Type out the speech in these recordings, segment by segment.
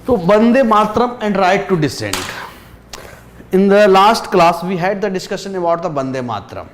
तो Vande Mataram and right to dissent. In the last class, we had the discussion about the Vande Mataram,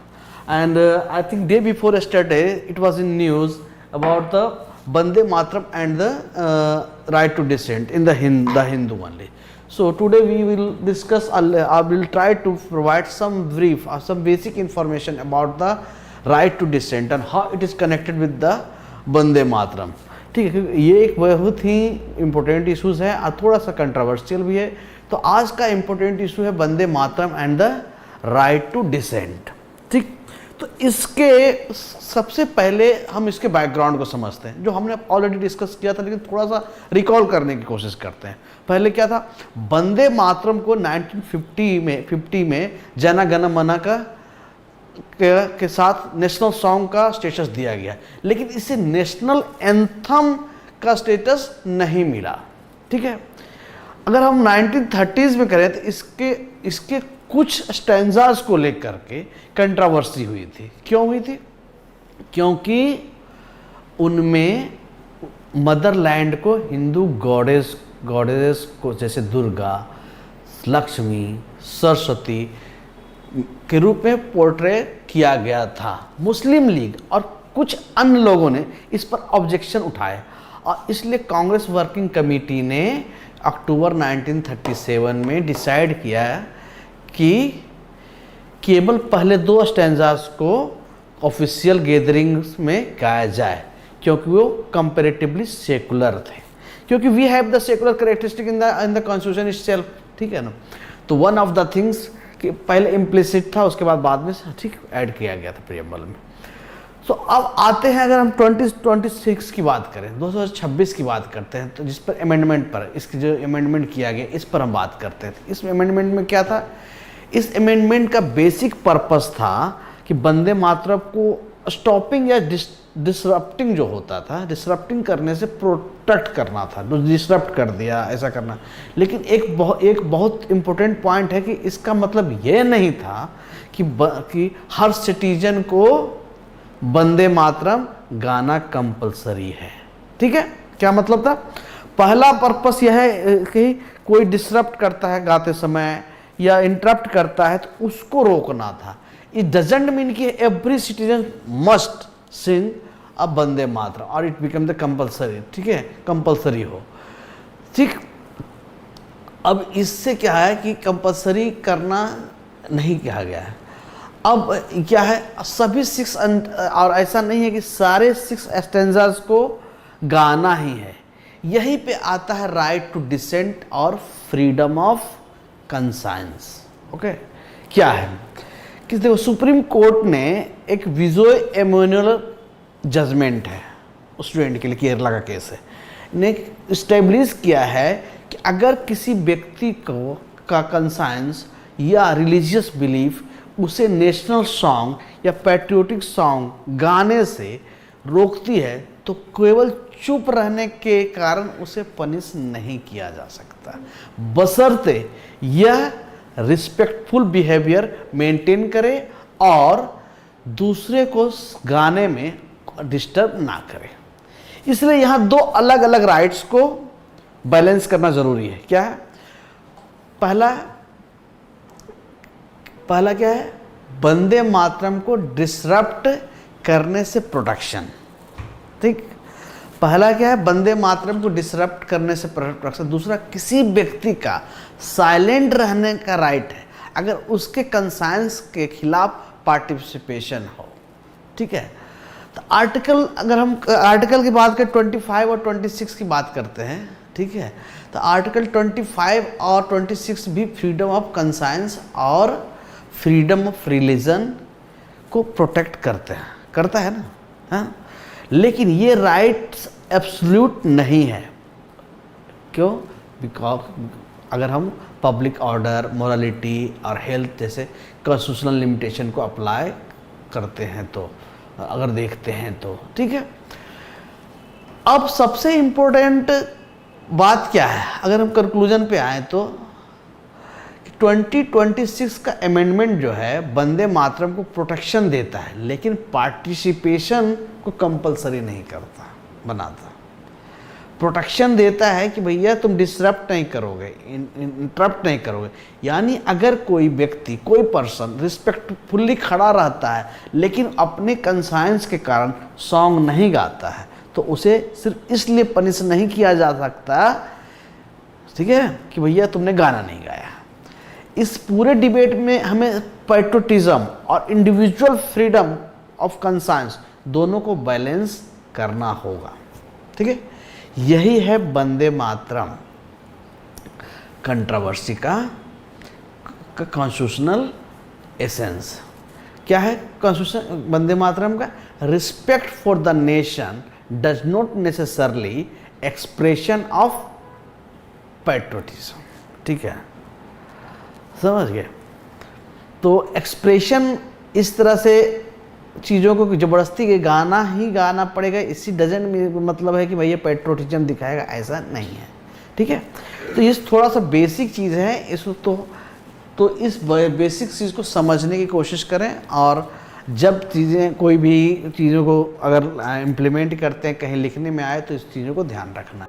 and I think day before yesterday, it was in news about the Vande Mataram and the right to dissent in the Hindu only. So today we will discuss. I will try to provide some brief or some basic information about the right to dissent and how it is connected with the Vande Mataram. ठीक है, ये एक बहुत ही important issues है और थोड़ा सा controversial भी है. तो आज का इम्पोर्टेंट इशू है Vande Mataram and the right to dissent. ठीक, तो इसके सबसे पहले हम इसके बैकग्राउंड को समझते हैं, जो हमने ऑलरेडी डिस्कस किया था, लेकिन थोड़ा सा रिकॉल करने की कोशिश करते हैं. पहले क्या था, वंदे मातरम को 1950 में जन गण मन के साथ नेशनल सॉन्ग का स्टेटस दिया गया, लेकिन इसे नेशनल एंथम का स्टेटस नहीं मिला. ठीक है, अगर हम 1930s में करें तो इसके कुछ स्टैंजास को लेकर के कंट्रोवर्सी हुई थी. क्यों हुई थी? क्योंकि उनमें मदरलैंड को हिंदू गॉडेस को जैसे दुर्गा, लक्ष्मी, सरस्वती के रूप में पोर्ट्रे किया गया था. मुस्लिम लीग और कुछ अन्य लोगों ने इस पर ऑब्जेक्शन उठाए और इसलिए कांग्रेस वर्किंग कमेटी ने अक्टूबर 1937 में डिसाइड किया कि केवल पहले 2 स्टैंजास को ऑफिशियल गैदरिंग्स में गाया जाए, क्योंकि वो कंपैरेटिवली सेकुलर थे, क्योंकि we have the secular characteristic in the constitution itself. ठीक है ना. तो वन ऑफ द थिंग्स कि पहले इम्प्लिसिट था, उसके बाद में ठीक ऐड किया गया था प्रियम्बल में. तो अब आते हैं, अगर हम 2026 की बात करें, 2026 की बात करते हैं, तो जिस पर अमेंडमेंट पर इसकी जो अमेंडमेंट किया गया इस पर हम बात करते हैं. इस अमेंडमेंट में क्या था? इस अमेंडमेंट का बेसिक पर्पस था कि वंदे मातरम को स्टॉपिंग या डिसरप्टिंग जो होता था, डिसरप्टिंग करने से प्रोटेक्ट करना था. डिसरप्ट कर दिया ऐसा करना. लेकिन एक बहुत इंपॉर्टेंट पॉइंट है कि इसका मतलब ये नहीं था कि हर सिटीजन को वंदे मातरम गाना कंपलसरी है. ठीक है, क्या मतलब था? पहला पर्पस यह है कि कोई डिसरप्ट करता है गाते समय या इंटरप्ट करता है तो उसको रोकना था. इट डजंट मीन कि एवरी सिटीजन मस्ट सिंग अब वंदे मातरम और इट बिकम द कंपलसरी. ठीक है, कंपलसरी हो. ठीक, अब इससे क्या है कि कंपलसरी करना नहीं कहा गया है. अब क्या है, सभी 6 और ऐसा नहीं है कि सारे 6 स्टैंजास को गाना ही है. यहीं पे आता है राइट टू डिसेंट और फ्रीडम ऑफ कंसाइंस. ओके, क्या है कि देखो, सुप्रीम कोर्ट ने एक विजो एमोनुअल जजमेंट है स्टूडेंट के लिए, केरला का केस है, ने इस्टेब्लिश किया है कि अगर किसी व्यक्ति को का कंसाइंस या रिलीजियस बिलीफ उसे नेशनल सॉन्ग या पैट्रियोटिक सॉन्ग गाने से रोकती है तो केवल चुप रहने के कारण उसे पनिश नहीं किया जा सकता, बशर्ते यह रिस्पेक्टफुल बिहेवियर मेंटेन करे और दूसरे को गाने में डिस्टर्ब ना करे. इसलिए यहाँ 2 अलग अलग राइट्स को बैलेंस करना जरूरी है. क्या है? पहला क्या है? वंदे मातरम को डिसरप्ट करने से प्रोटेक्शन. ठीक, पहला क्या है? वंदे मातरम को डिसरप्ट करने से प्रोटेक्शन. दूसरा, किसी व्यक्ति का साइलेंट रहने का राइट है अगर उसके कंसाइंस के खिलाफ पार्टिसिपेशन हो. ठीक है, तो आर्टिकल, अगर हम आर्टिकल की बात करें 25 और 26 की बात करते हैं. ठीक है, तो आर्टिकल 25 और 26 भी फ्रीडम ऑफ कंसाइंस और फ्रीडम ऑफ रिलीजन को प्रोटेक्ट करता है ना. हाँ, लेकिन ये राइट्स एब्सोल्यूट नहीं है. क्यों? बिकॉज अगर हम पब्लिक ऑर्डर, मोरालिटी और हेल्थ जैसे कॉन्स्टिट्यूशनल लिमिटेशन को अप्लाई करते हैं तो, अगर देखते हैं तो. ठीक है, अब सबसे इम्पोर्टेंट बात क्या है, अगर हम कंक्लूजन पे आए तो 2026 का अमेंडमेंट जो है वंदे मातरम को प्रोटेक्शन देता है, लेकिन पार्टिसिपेशन को कंपलसरी नहीं करता, बनाता. प्रोटेक्शन देता है कि भैया तुम डिसरप्ट नहीं करोगे, इंटरप्ट नहीं करोगे। यानी अगर कोई व्यक्ति, कोई पर्सन रिस्पेक्टफुल्ली खड़ा रहता है लेकिन अपने कंसाइंस के कारण सॉन्ग नहीं गाता है तो उसे सिर्फ इसलिए पनिश नहीं किया जा सकता, ठीक है, कि भैया तुमने गाना नहीं गाया। इस पूरे डिबेट में हमें पैट्रियोटिज्म और इंडिविजुअल फ्रीडम ऑफ कंसाइंस दोनों को बैलेंस करना होगा, ठीक है। यही है वंदे मातरम कंट्रोवर्सी का कॉन्स्टिट्यूशनल एसेंस। क्या है कॉन्स्टिट्यूशन वंदे मातरम का? Respect for the nation does not necessarily expression of patriotism, ठीक है, समझ गए। तो एक्सप्रेशन इस तरह से चीज़ों को ज़बरदस्ती के गाना ही गाना पड़ेगा, इसी डजन मतलब है कि भैया पैट्रियोटिज्म दिखाएगा, ऐसा नहीं है, ठीक है। तो ये थोड़ा सा बेसिक चीज़ है, इसको तो इस बेसिक चीज़ को समझने की कोशिश करें, और जब चीज़ें कोई भी चीज़ों को अगर इम्प्लीमेंट करते हैं, कहीं लिखने में आए तो इस चीज़ों को ध्यान रखना।